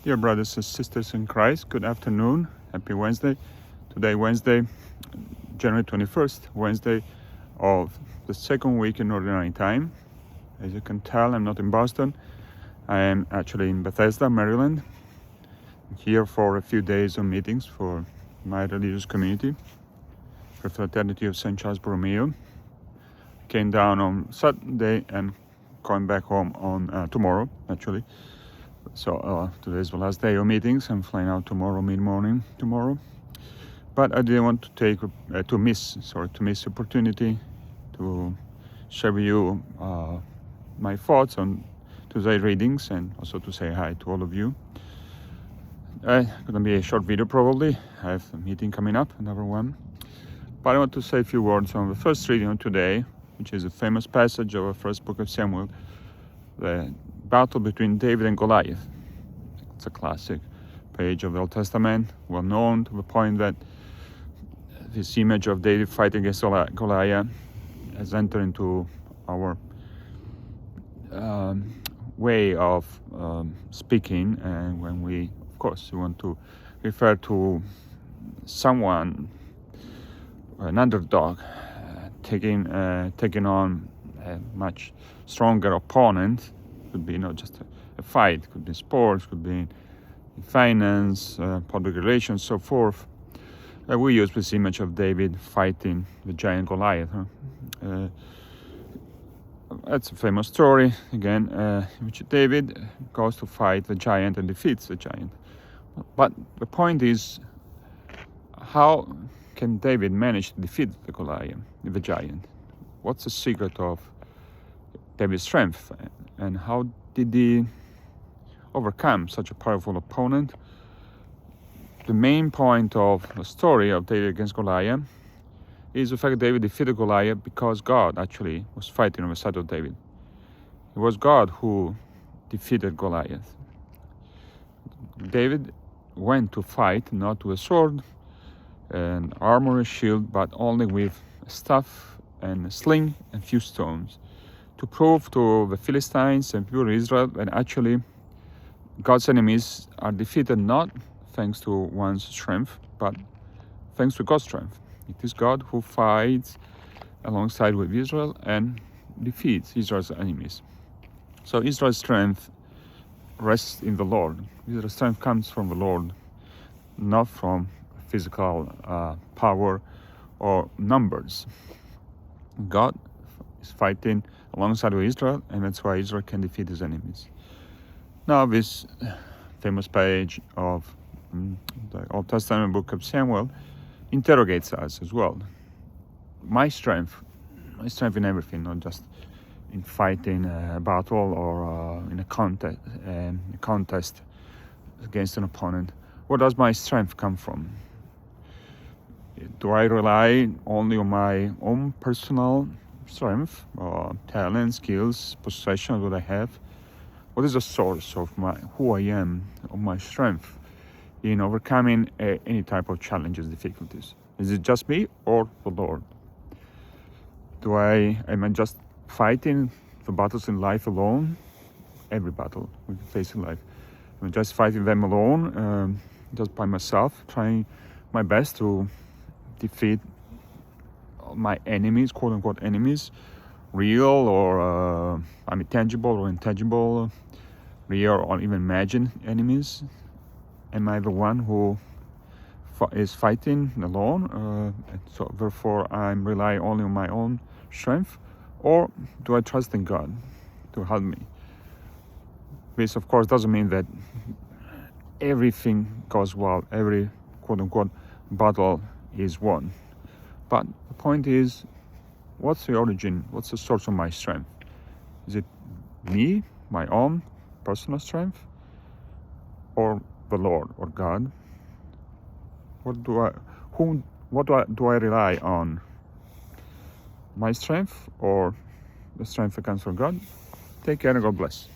Dear brothers and sisters in Christ, good afternoon. Happy Wednesday. Today, Wednesday, January 21st, Wednesday of the second week in Ordinary Time. As you can tell, I'm not in Boston. I am actually in Bethesda, Maryland. I'm here for a few days of meetings for my religious community, for Fraternity of St. Charles Borromeo. Came down on Saturday and going back home on tomorrow, actually. So today's the last day of meetings. I'm flying out tomorrow, mid-morning tomorrow. But I didn't want to miss the opportunity to share with you my thoughts on today's readings and also to say hi to all of you. It's gonna be a short video probably. I have a meeting coming up, another one. But I want to say a few words on the first reading of today, which is a famous passage of the first book of Samuel, the battle between David and Goliath. It's a classic page of the Old Testament, well known to the point that this image of David fighting against Goliath has entered into our way of speaking, and when we, of course, want to refer to someone, an underdog, taking on a much stronger opponent. Could be not just a fight, could be sports, could be in finance, public relations, so forth. We use this image of David fighting the giant Goliath. That's a famous story, again, in which David goes to fight the giant and defeats the giant. But the point is, how can David manage to defeat the Goliath, the giant? What's the secret of David's strength? And how did he overcome such a powerful opponent? The main point of the story of David against Goliath is the fact that David defeated Goliath because God actually was fighting on the side of David. It was God who defeated Goliath. David went to fight not with a sword, an armor, a shield, but only with a staff and a sling and few stones, to prove to the Philistines and people of Israel that actually God's enemies are defeated not thanks to one's strength, but thanks to God's strength. It is God who fights alongside with Israel and defeats Israel's enemies. So Israel's strength rests in the Lord. Israel's strength comes from the Lord, not from physical power or numbers. God is fighting alongside with Israel, and that's why Israel can defeat his enemies. Now, this famous page of the Old Testament book of Samuel interrogates us as well. My strength in everything, not just in fighting a battle or in a contest against an opponent. Where does my strength come from? Do I rely only on my own personal strength, talent, skills, possessions that I have? What is the source of who I am, of my strength in overcoming any type of challenges, difficulties? Is it just me or the Lord? Am I just fighting the battles in life alone? Every battle we face in life. Am I just fighting them alone, just by myself, trying my best to defeat my enemies, quote-unquote enemies, real or tangible or intangible, real or even imagined enemies? Am I the one who is fighting alone? So therefore I'm relying only on my own strength? Or do I trust in God to help me? This, of course, doesn't mean that everything goes well, every quote-unquote battle is won. But the point is, what's the origin, what's the source of my strength? Is it me, my own personal strength, or the Lord or God? What do I rely on? My strength or the strength that comes from God? Take care and God bless.